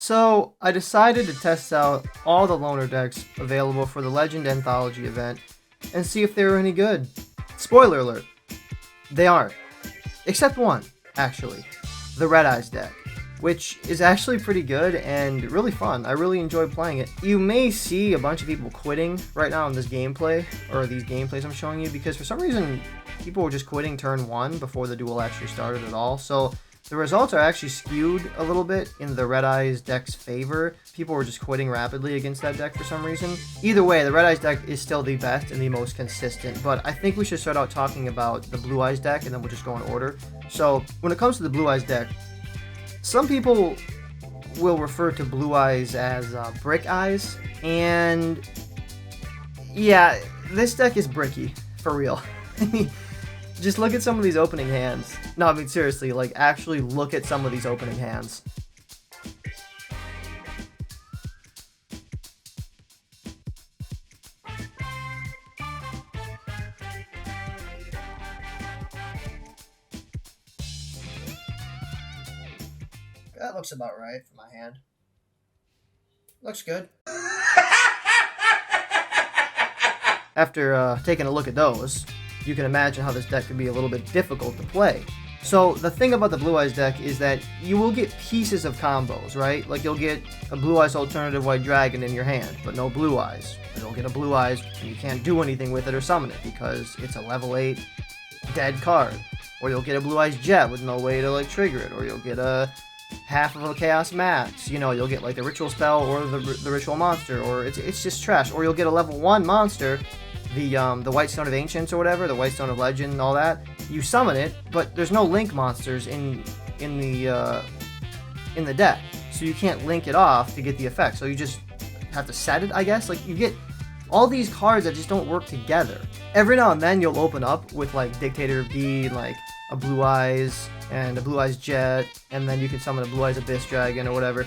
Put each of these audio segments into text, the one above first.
So I decided to test out all the loner decks available for the Legend Anthology event and see if they were any good. Spoiler alert, they aren't. Except one, actually. The Red Eyes deck, which is actually pretty good and really fun. I really enjoy playing it. You may see a bunch of people quitting right now in this gameplay, or these gameplays I'm showing you, because for some reason people were just quitting turn 1 before the duel actually started at all. So the results are actually skewed a little bit in the Red Eyes deck's favor. People were just quitting rapidly against that deck for some reason. Either way, the Red Eyes deck is still the best and the most consistent, but I think we should start out talking about the Blue Eyes deck, and then we'll just go in order. So when it comes to the Blue Eyes deck, some people will refer to Blue Eyes as Brick Eyes, and yeah, this deck is bricky, for real. Just look at some of these opening hands. No, I mean seriously, like actually look at some of these opening hands. That looks about right for my hand. Looks good. After taking a look at those, you can imagine how this deck could be a little bit difficult to play. So the thing about the Blue Eyes deck is that you will get pieces of combos, right? Like you'll get a Blue Eyes alternative White Dragon in your hand, but no Blue Eyes. You'll get a Blue Eyes and you can't do anything with it or summon it because it's a level 8 dead card. Or you'll get a Blue Eyes Jet with no way to like trigger it. Or you'll get a half of a Chaos Max. You know, you'll get like the Ritual Spell or the Ritual Monster, or it's just trash. Or you'll get a level 1 monster, the White Stone of Ancients or whatever, the White Stone of Legend and all that. You summon it, but there's no link monsters in the deck, so you can't link it off to get the effect. So you just have to set it, I guess. Like you get all these cards that just don't work together. Every now and then you'll open up with like Dictator of D, like a Blue Eyes and a Blue Eyes Jet, and then you can summon a Blue Eyes Abyss Dragon or whatever,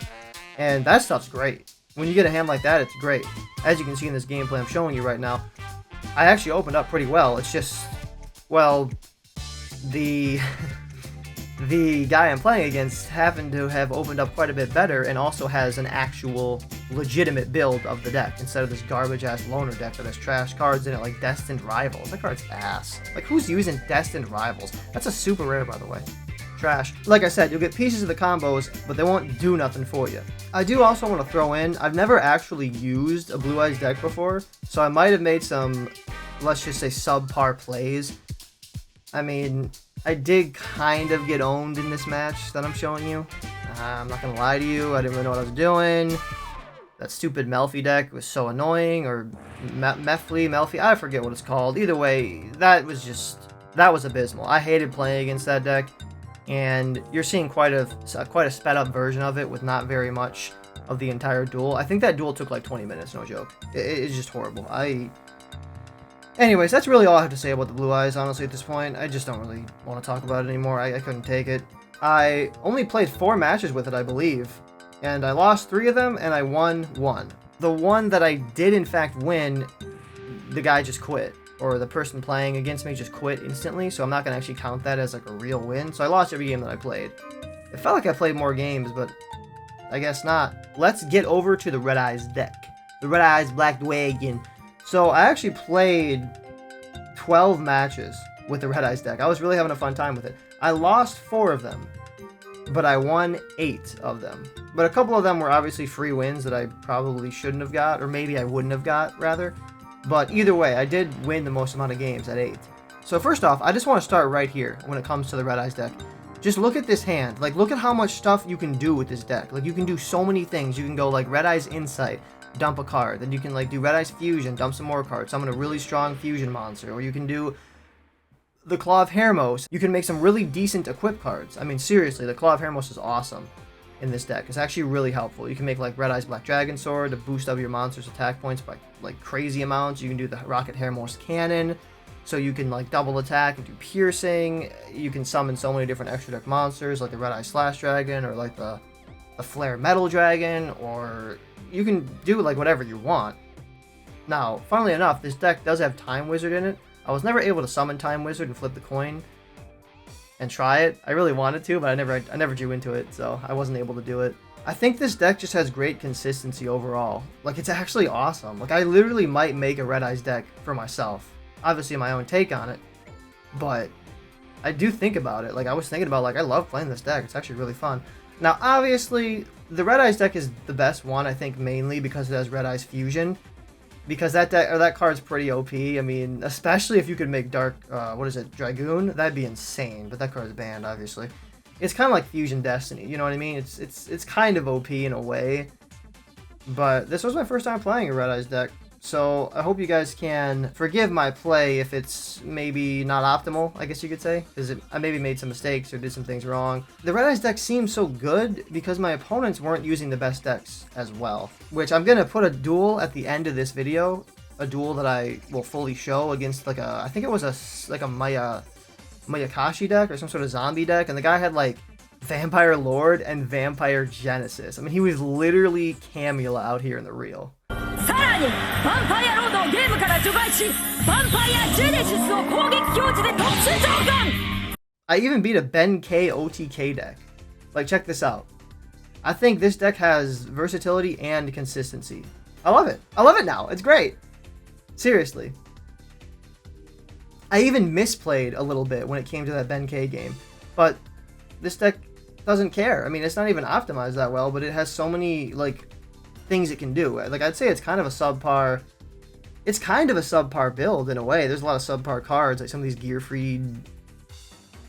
and that stuff's great. When you get a hand like that, it's great. As you can see in this gameplay I'm showing you right now, I actually opened up pretty well. It's just, well, the guy I'm playing against happened to have opened up quite a bit better and also has an actual legitimate build of the deck instead of this garbage-ass loner deck that has trash cards in it like Destined Rivals. That card's ass. Like, who's using Destined Rivals? That's a super rare, by the way. Trash. Like I said, you'll get pieces of the combos, but they won't do nothing for you. I do also want to throw in, I've never actually used a Blue Eyes deck before, so I might have made some, let's just say, subpar plays. I mean, I did kind of get owned in this match that I'm showing you. I'm not gonna lie to you, I didn't really know what I was doing. That stupid Melfi deck was so annoying, or Melfi, I forget what it's called. Either way, that was abysmal. I hated playing against that deck. And you're seeing quite a sped up version of it with not very much of the entire duel. I think that duel took like 20 minutes, no joke. It's just horrible. Anyways, that's really all I have to say about the Blue Eyes, honestly, at this point. I just don't really want to talk about it anymore. I couldn't take it. I only played 4 matches with it, I believe. And I lost 3 of them, and I won 1. The one that I did, in fact, win, the guy just quit. Or the person playing against me just quit instantly, so I'm not going to actually count that as like a real win. So I lost every game that I played. It felt like I played more games, but I guess not. Let's get over to the Red Eyes deck. The Red Eyes Black Dragon. So I actually played 12 matches with the Red Eyes deck. I was really having a fun time with it. I lost 4 of them, but I won 8 of them. But a couple of them were obviously free wins that I probably shouldn't have got, or maybe I wouldn't have got, rather. But either way, I did win the most amount of games at 8. So first off, I just want to start right here when it comes to the Red Eyes deck. Just look at this hand. Like, look at how much stuff you can do with this deck. Like, you can do so many things. You can go, like, Red Eyes Insight, dump a card. Then you can, like, do Red Eyes Fusion, dump some more cards, summon a really strong fusion monster. Or you can do the Claw of Hermos. You can make some really decent equip cards. I mean, seriously, the Claw of Hermos is awesome in this deck. It's actually really helpful. You can make like Red Eyes Black Dragon Sword to boost up your monster's attack points by like crazy amounts. You can do the Rocket Hermos Cannon, so you can like double attack and do piercing. You can summon so many different extra deck monsters like the Red Eye Slash Dragon, or like the Flare Metal Dragon, or you can do like whatever you want. Now, funnily enough, this deck does have Time Wizard in it. I was never able to summon Time Wizard and flip the coin and try it. I really wanted to, but I never drew into it, so I wasn't able to do it. I think this deck just has great consistency overall. Like, it's actually awesome. Like, I literally might make a Red Eyes deck for myself. Obviously, my own take on it. But I do think about it. Like, I was thinking about, like, I love playing this deck. It's actually really fun. Now, obviously, the Red Eyes deck is the best one, I think, mainly because it has Red Eyes Fusion. Because that deck, or that card's pretty OP. I mean, especially if you could make Dark, what is it, Dragoon? That'd be insane. But that card's banned, obviously. It's kind of like Fusion Destiny, you know what I mean? It's kind of OP in a way. But this was my first time playing a Red Eyes deck. So I hope you guys can forgive my play if it's maybe not optimal, I guess you could say. Because I maybe made some mistakes or did some things wrong. The Red Eyes deck seems so good because my opponents weren't using the best decks as well. Which I'm going to put a duel at the end of this video. A duel that I will fully show against like a, I think it was like a Mayakashi deck or some sort of zombie deck. And the guy had like Vampire Lord and Vampire Genesis. I mean, he was literally Camula out here in the real. I even beat a Ben K OTK deck. Like, check this out. I think this deck has versatility and consistency. I love it. I love it now. It's great. Seriously. I even misplayed a little bit when it came to that Ben K game. But this deck doesn't care. I mean, it's not even optimized that well, but it has so many, like, things it can do. Like, I'd say it's kind of a subpar... It's kind of a subpar build in a way. There's a lot of subpar cards, like some of these Gearfried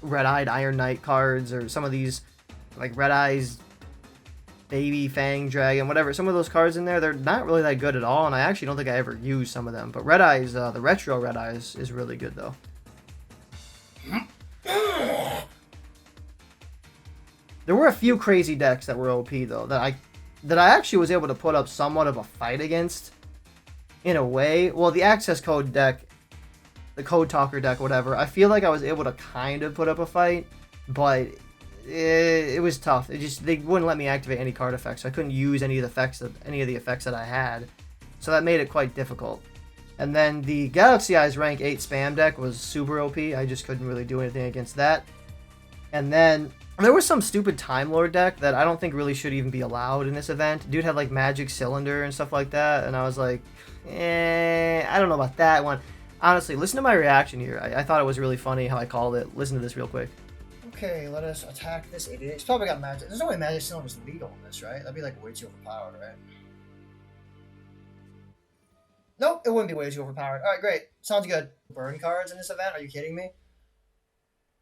Red-Eyed Iron Knight cards, or some of these, like, Red Eyes Baby Fang Dragon, whatever. Some of those cards in there, they're not really that good at all, and I actually don't think I ever used some of them. But Red Eyes, the retro Red Eyes, is really good, though. There were a few crazy decks that were OP, though, that I actually was able to put up somewhat of a fight against, in a way. Well, the Access Code deck, the Code Talker deck, whatever, I feel like I was able to kind of put up a fight, but it was tough. They wouldn't let me activate any card effects, so I couldn't use any of the effects that I had, so that made it quite difficult. And then the Galaxy Eyes rank 8 spam deck was super OP. I just couldn't really do anything against that. And then there was some stupid Time Lord deck that I don't think really should even be allowed in this event. Dude had like Magic Cylinder and stuff like that, and I was like, I don't know about that one. Honestly, listen to my reaction here. I thought it was really funny how I called it. Listen to this real quick. Okay, let us attack this idiot. He's probably got Magic. There's no way Magic Cylinder's legal in this, right? That'd be like way too overpowered, right? Nope, it wouldn't be way too overpowered. Alright, great. Sounds good. Burn cards in this event? Are you kidding me?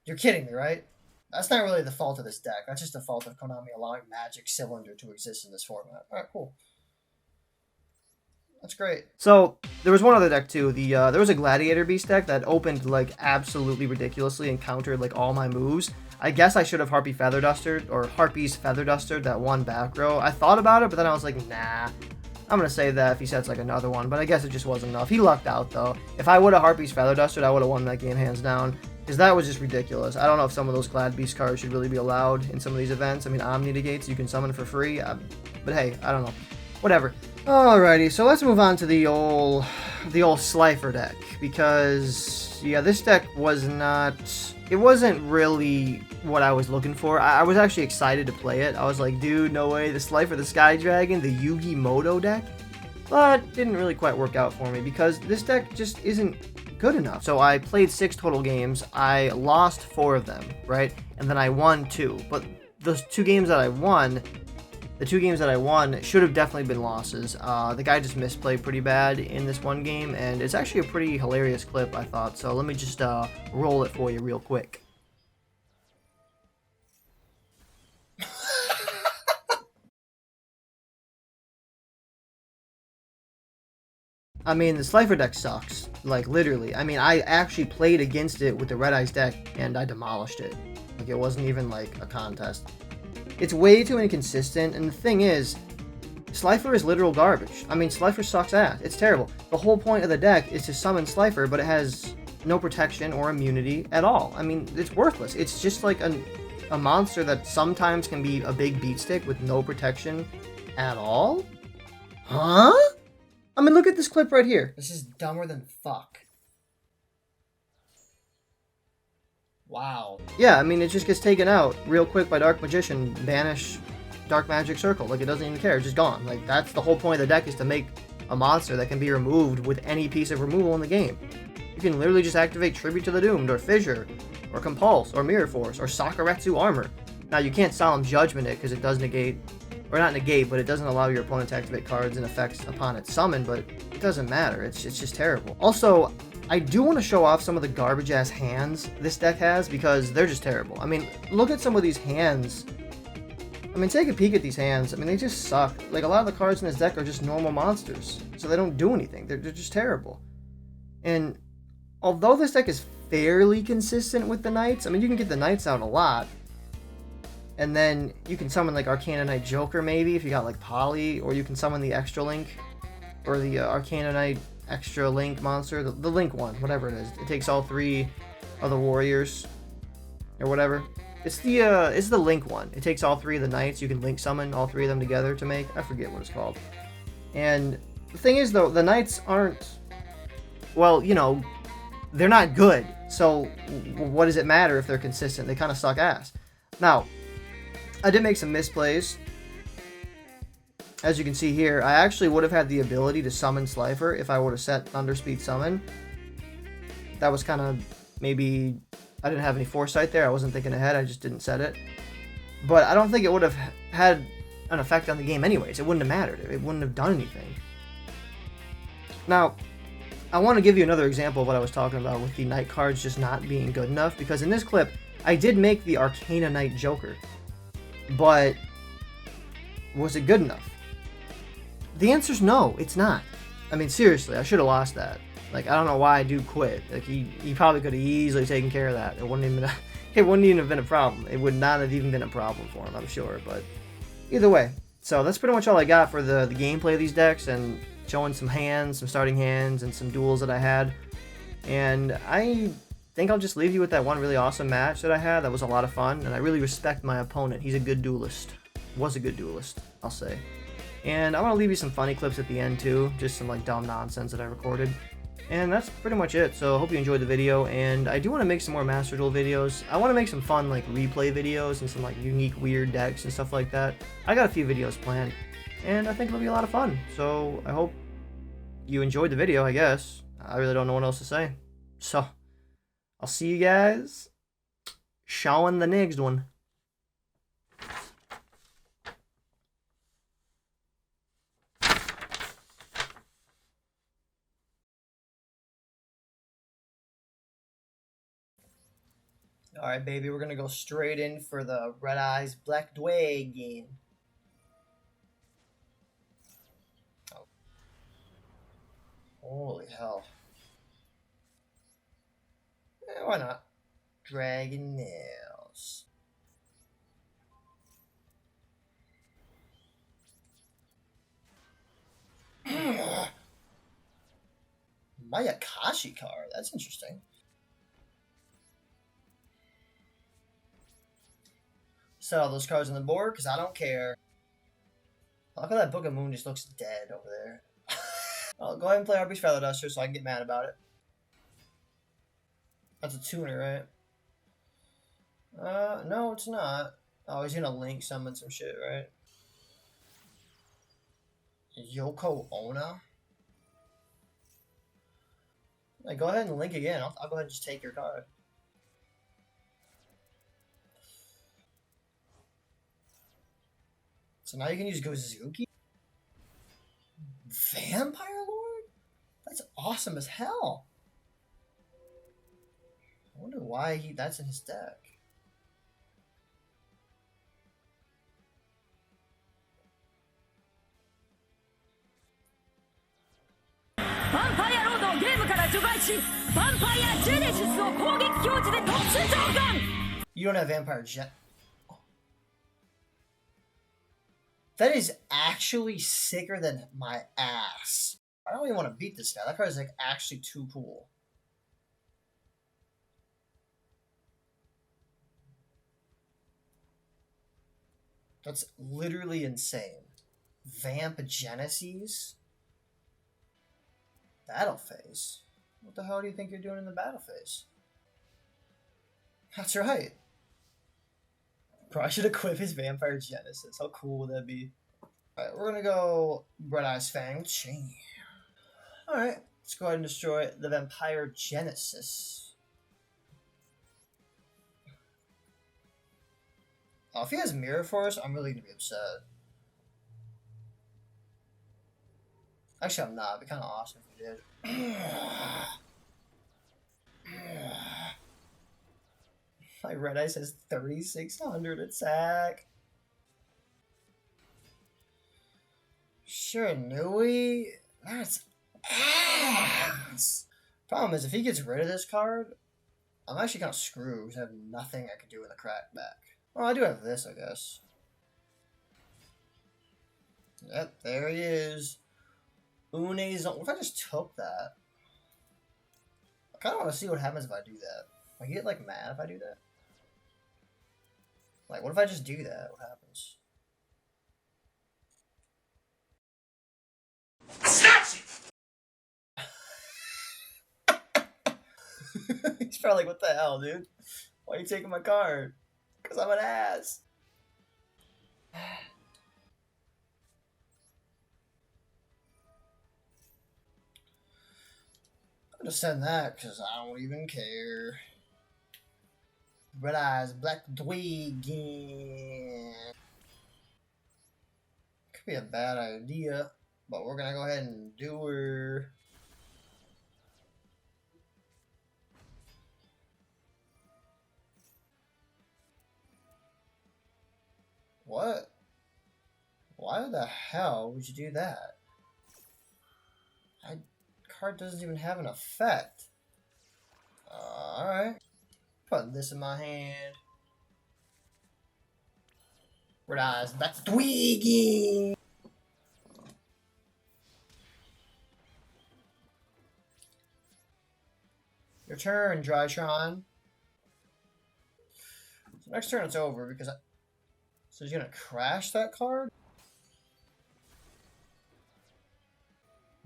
You're kidding me, right? That's not really the fault of this deck. That's just the fault of Konami allowing Magic Cylinder to exist in this format. Alright, cool. That's great. So, there was one other deck too. There was a Gladiator Beast deck that opened like absolutely ridiculously and countered like all my moves. I guess I should have Harpy's Feather Dustered that one back row. I thought about it, but then I was like, nah. I'm going to save that if he sets like another one, but I guess it just wasn't enough. He lucked out though. If I would have Harpy's Feather Dustered, I would have won that game hands down. Because that was just ridiculous. I don't know if some of those Glad Beast cards should really be allowed in some of these events. I mean, Omni Negates you can summon for free. But hey, I don't know. Whatever. Alrighty, so let's move on to the old Slifer deck. Because, yeah, this deck was not... It wasn't really what I was looking for. I was actually excited to play it. I was like, dude, no way. The Slifer, the Sky Dragon, the Yugi Moto deck. But didn't really quite work out for me because this deck just isn't good enough. So I played 6 total games. I lost 4 of them, right? And then I won 2. But those 2 games that I won... The 2 games that I won should have definitely been losses. The guy just misplayed pretty bad in this one game, and it's actually a pretty hilarious clip, I thought. So let me just roll it for you real quick. I mean, the Slifer deck sucks. Like, literally. I mean, I actually played against it with the Red Eyes deck, and I demolished it. Like, it wasn't even, like, a contest. It's way too inconsistent, and the thing is, Slifer is literal garbage. I mean, Slifer sucks ass. It's terrible. The whole point of the deck is to summon Slifer, but it has no protection or immunity at all. I mean, it's worthless. It's just like a monster that sometimes can be a big beat stick with no protection at all? Huh? I mean, look at this clip right here. This is dumber than fuck. Wow. Yeah, I mean, it just gets taken out real quick by Dark Magician. Banish Dark Magic Circle. Like, it doesn't even care. It's just gone. Like, that's the whole point of the deck, is to make a monster that can be removed with any piece of removal in the game. You can literally just activate Tribute to the Doomed, or Fissure, or Compulse, or Mirror Force, or Sakuretsu Armor. Now, you can't Solemn Judgment it, because it does negate, or not negate, but it doesn't allow your opponent to activate cards and effects upon its summon, but it doesn't matter. It's just terrible. Also, I do want to show off some of the garbage-ass hands this deck has, because they're just terrible. I mean, look at some of these hands. I mean, take a peek at these hands. I mean, they just suck. Like, a lot of the cards in this deck are just normal monsters, so they don't do anything. They're just terrible. And although this deck is fairly consistent with the Knights, I mean, you can get the Knights out a lot, and then you can summon, like, Arcana Knight Joker, maybe, if you got, like, Poly, or you can summon the Extra Link, or the Arcana Knight Extra Link monster, the Link one, whatever it is. It takes all 3 of the warriors, or whatever. It's the Link one. It takes all 3 of the Knights. You can Link summon all 3 of them together to make. I forget what it's called. And the thing is, though, the Knights aren't, well, you know, they're not good. So what does it matter if they're consistent? They kind of suck ass. Now, I did make some misplays. As you can see here, I actually would have had the ability to summon Slifer if I would have set Thunderspeed Summon. That was kind of, maybe, I didn't have any foresight there. I wasn't thinking ahead. I just didn't set it. But I don't think it would have had an effect on the game anyways. It wouldn't have mattered. It wouldn't have done anything. Now, I want to give you another example of what I was talking about with the Knight cards just not being good enough, because in this clip, I did make the Arcana Knight Joker. But was it good enough? The answer's no, it's not. I mean, seriously, I should have lost that. Like, I don't know why I do quit. Like, he probably could have easily taken care of that. It wouldn't even have been a problem. It would not have even been a problem for him, I'm sure. But either way, so that's pretty much all I got for the gameplay of these decks, and showing some hands, some starting hands, and some duels that I had. And I think I'll just leave you with that one really awesome match that I had. That was a lot of fun, and I really respect my opponent. He's a good duelist. Was a good duelist, I'll say. And I want to leave you some funny clips at the end too, just some like dumb nonsense that I recorded. And that's pretty much it, so I hope you enjoyed the video, and I do want to make some more Master Duel videos. I want to make some fun like replay videos and some like unique weird decks and stuff like that. I got a few videos planned, and I think it'll be a lot of fun. So I hope you enjoyed the video, I guess. I really don't know what else to say. So, I'll see you guys showing the next one. Alright, baby, we're gonna go straight in for the Red Eyes Black Dragon. Oh. Holy hell. Why not? Dragon Nails. Mayakashi card, that's interesting. Set all those cards on the board, because I don't care. Look at that Book of Moon, just looks dead over there. I'll go ahead and play Arby's Feather Duster so I can get mad about it. That's a tuner, right? No, it's not. Oh, he's gonna Link summon some shit, right? Yoko Ona? Like, go ahead and Link again. I'll go ahead and just take your card. So now you can use Gozuki? Vampire Lord? That's awesome as hell. I wonder why that's in his deck. You don't have Vampire Jet. That is actually sicker than my ass. I don't even want to beat this guy. That card is like actually too cool. That's literally insane. Vamp Genesis? Battle phase? What the hell do you think you're doing in the battle phase? That's right. Bro, I should equip his Vampire Genesis. How cool would that be? Alright, we're gonna go Red Eyes Fang Chain. Alright, let's go ahead and destroy the Vampire Genesis. Oh, if he has Mirror Force, I'm really gonna be upset. Actually, I'm not. It'd be kind of awesome if he did. My Red Eyes has 3,600 attack. Shiranui? That's ass. Problem is, if he gets rid of this card, I'm actually kind of screwed because I have nothing I can do in the crackback. Well, I do have this, I guess. Yep, there he is. Une's. What if I just took that? I kind of want to see what happens if I do that. I get like mad if I do that. Like, what if I just do that? What happens? He's probably like, what the hell, dude? Why are you taking my card? Because I'm an ass. I'm gonna send that because I don't even care. Red Eyes, Black Dwegan. Could be a bad idea, but we're gonna go ahead and do her. What? Why the hell would you do that? Card doesn't even have an effect. Alright. Putting this in my hand. Red Eyes, that's Dweegie! Your turn, Drytron. So next turn it's over because so he's gonna crash that card?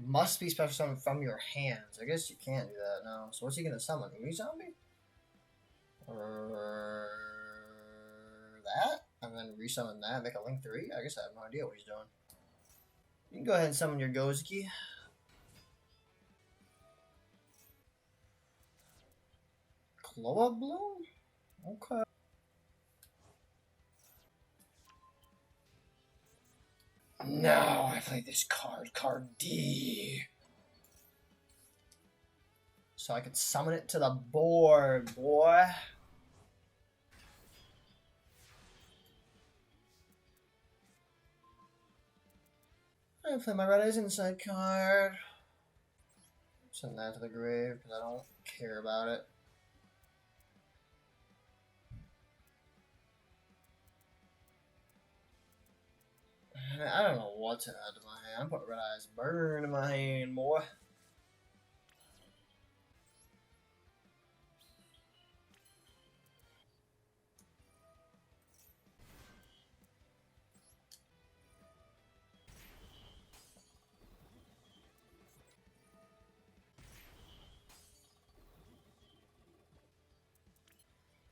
Must be special summon from your hands. I guess you can't do that now. So what's he gonna summon? Re-zombie? Or that? And then resummon that, make a Link 3? I guess I have no idea what he's doing. You can go ahead and summon your Gozeki. Glow Up Bloom? Okay. Now I play this card D. So I could summon it to the board, boy. I play my Red Eyes Inside card. Send that to the grave because I don't care about it. I don't know what to add to my hand. I'm putting Red Eyes Burn in my hand, boy.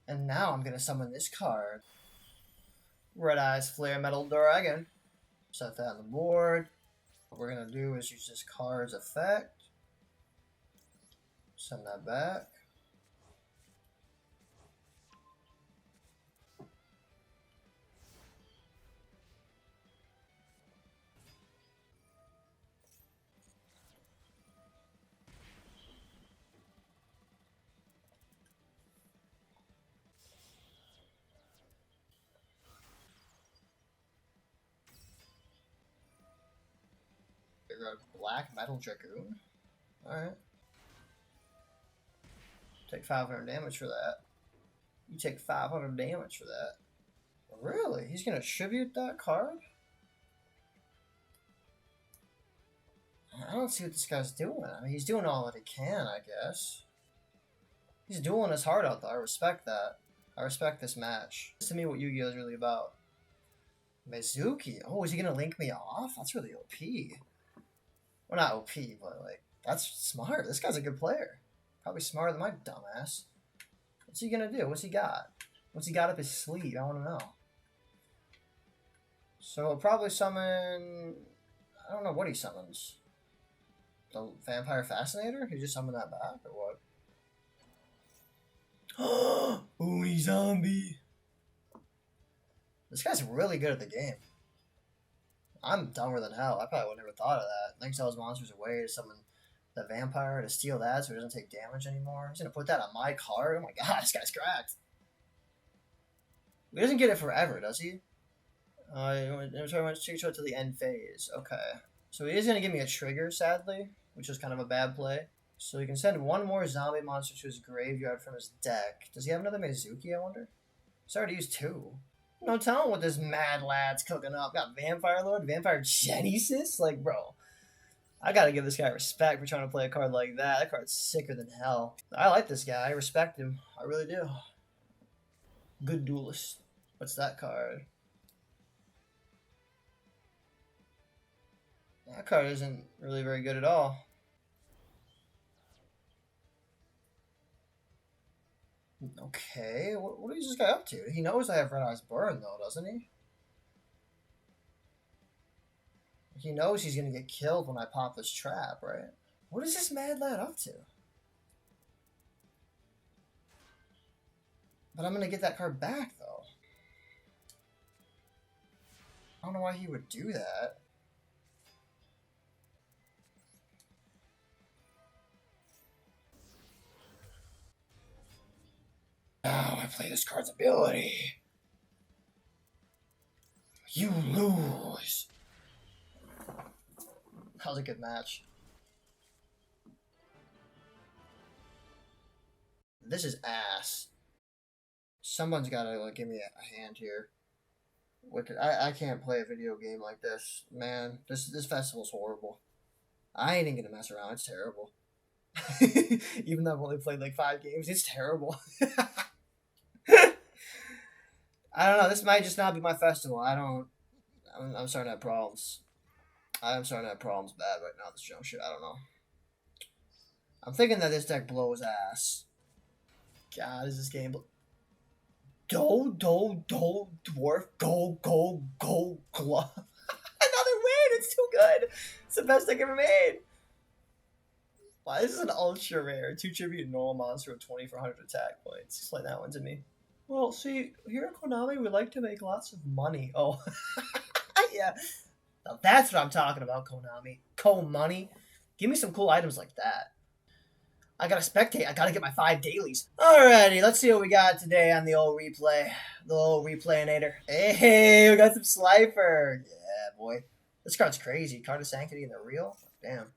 And now I'm going to summon this card. Red Eyes Flare Metal Dragon. Set that on the board. What we're going to do is use this card's effect. Send that back. Black Metal Dragoon. Alright. Take 500 damage for that. You take 500 damage for that. Really? He's gonna tribute that card? I don't see what this guy's doing. I mean, he's doing all that he can, I guess. He's dueling his heart out, though. I respect that. I respect this match. This is to me what Yu-Gi-Oh! Is really about. Mizuki. Oh, is he gonna link me off? That's really OP. Well, not OP, but like, that's smart. This guy's a good player. Probably smarter than my dumbass. What's he gonna do? What's he got? What's he got up his sleeve? I wanna know. So he'll probably summon. I don't know what he summons. The Vampire Fascinator? He just summoned that back, or what? Uni Zombie! This guy's really good at the game. I'm dumber than hell. I probably would have never thought of that. Thanks all his monsters away to summon the vampire to steal that so he doesn't take damage anymore. He's gonna put that on my card? Oh my god, this guy's cracked. He doesn't get it forever, does he? Inventory wants to show to the end phase. Okay. So he is gonna give me a trigger, sadly, which is kind of a bad play. So he can send one more zombie monster to his graveyard from his deck. Does he have another Mizuki, I wonder? He's already used 2. No telling what this mad lad's cooking up. Got Vampire Lord, Vampire Genesis? Like, bro, I gotta give this guy respect for trying to play a card like that. That card's sicker than hell. I like this guy. I respect him. I really do. Good duelist. What's that card? That card isn't really very good at all. Okay, what is this guy up to? He knows I have Red Eyes Burn, though, doesn't he? He knows he's gonna get killed when I pop this trap, right? What is this mad lad up to? But I'm gonna get that card back, though. I don't know why he would do that. Now I play this card's ability. You lose. That was a good match. This is ass. Someone's gotta like give me a hand here. Wicked. I can't play a video game like this, man. This festival's horrible. I ain't even gonna mess around. It's terrible. Even though I've only played like 5 games, it's terrible. I don't know. This might just not be my festival. I'm starting to have problems. I'm starting to have problems bad right now. This jump shit. I don't know. I'm thinking that this deck blows ass. God, is this game? Dwarf, go, glove. Another win! It's too good! It's the best deck ever made! Why is this an ultra rare? 2 tribute normal monster with 2400 attack points. Explain that one to me. Well, see, here at Konami, we like to make lots of money. Oh, yeah. Now that's what I'm talking about, Konami. Money. Give me some cool items like that. I gotta spectate. I gotta get my 5 dailies. Alrighty, let's see what we got today on the old replay. The old replayinator. Hey, we got some Slifer. Yeah, boy. This card's crazy. Card of Sanctity in the real? Damn.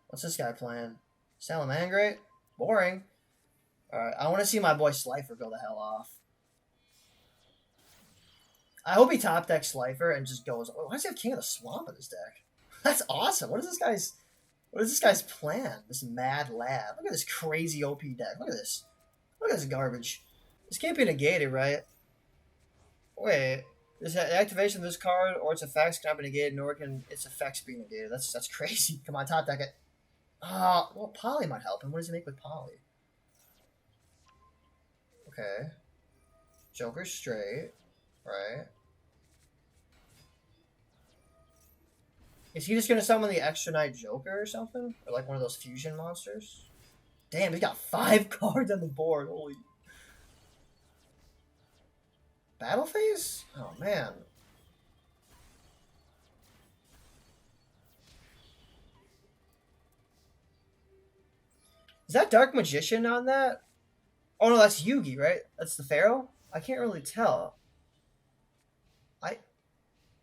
What's this guy playing? Salamangreat? Boring. Alright, I want to see my boy Slifer go the hell off. I hope he top decks Slifer and just goes, oh, why does he have King of the Swamp in his deck? That's awesome. What is this guy's plan? This mad lad. Look at this crazy OP deck. Look at this. Look at this garbage. This can't be negated, right? Wait. This activation of this card or its effects cannot be negated, nor can its effects be negated. That's crazy. Come on, top deck it. Well, Poly might help him. What does he make with Poly? Okay. Joker straight. Right. Is he just gonna summon the Extra Knight Joker or something? Or like one of those fusion monsters? Damn, he's got 5 cards on the board. Holy. Battle phase? Oh, man. Is that Dark Magician on that? Oh, no, that's Yugi, right? That's the Pharaoh? I can't really tell.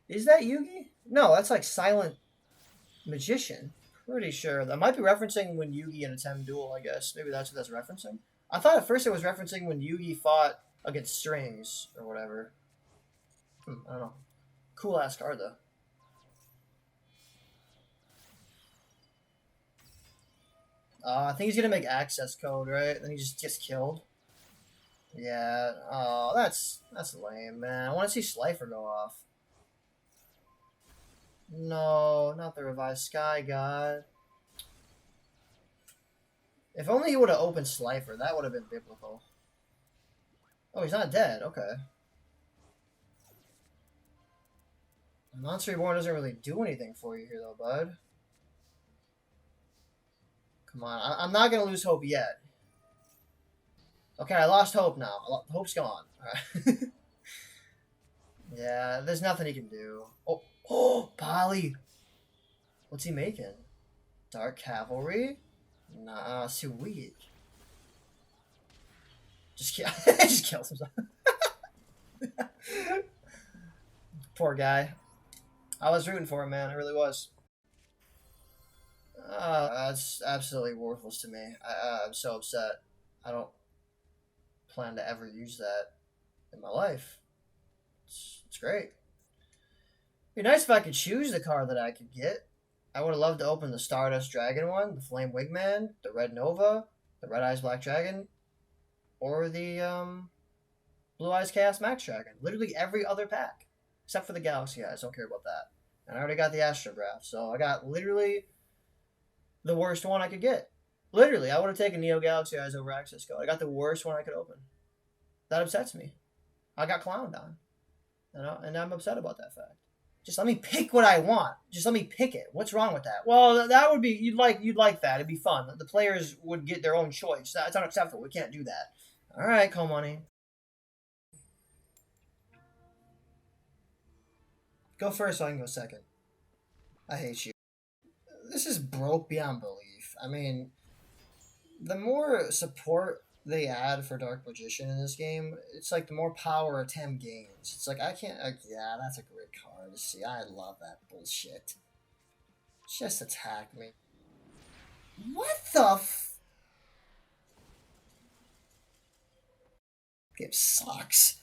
Is that Yugi? No, that's like Silent Magician. Pretty sure. That might be referencing when Yugi and Atem duel, I guess. Maybe that's what that's referencing. I thought at first it was referencing when Yugi fought against Strings or whatever. I don't know. Cool ass card though. I think he's gonna make access code, right? Then he just gets killed. Yeah. Oh, that's lame, man. I want to see Slifer go off. No, not the revised Sky God. If only he would have opened Slifer, that would have been biblical. Oh, he's not dead. Okay. Monster Reborn doesn't really do anything for you here, though, bud. Come on, I'm not gonna lose hope yet. Okay, I lost hope now. Hope's gone. Alright. Yeah, there's nothing he can do. Oh, oh, Polly. What's he making? Dark Cavalry? Nah, it's too weak. Just kill. Just kills himself. Poor guy. I was rooting for him, man. I really was. That's absolutely worthless to me. I'm so upset. I don't plan to ever use that in my life. It's great. It'd be nice if I could choose the card that I could get. I would have loved to open the Stardust Dragon one, the Flame Wigman, the Red Nova, the Red Eyes Black Dragon, or the Blue Eyes Chaos Max Dragon. Literally every other pack. Except for the Galaxy Eyes. Don't care about that. And I already got the Astrograph, so I got literally the worst one I could get. Literally, I would have taken Neo Galaxy Eyes over Access Code. I got the worst one I could open. That upsets me. I got clowned on. And I'm upset about that fact. Just let me pick what I want. Just let me pick it. What's wrong with that? Well, that would be you'd like that. It'd be fun. The players would get their own choice. That's unacceptable. We can't do that. All right, Call Money. Go first so I can go second. I hate you. This is broke beyond belief. I mean, the more support they add for Dark Magician in this game, it's like the more power Tem gains. It's like, I can't. Yeah, that's a great card. See, I love that bullshit. Just attack me. What the f. Game sucks.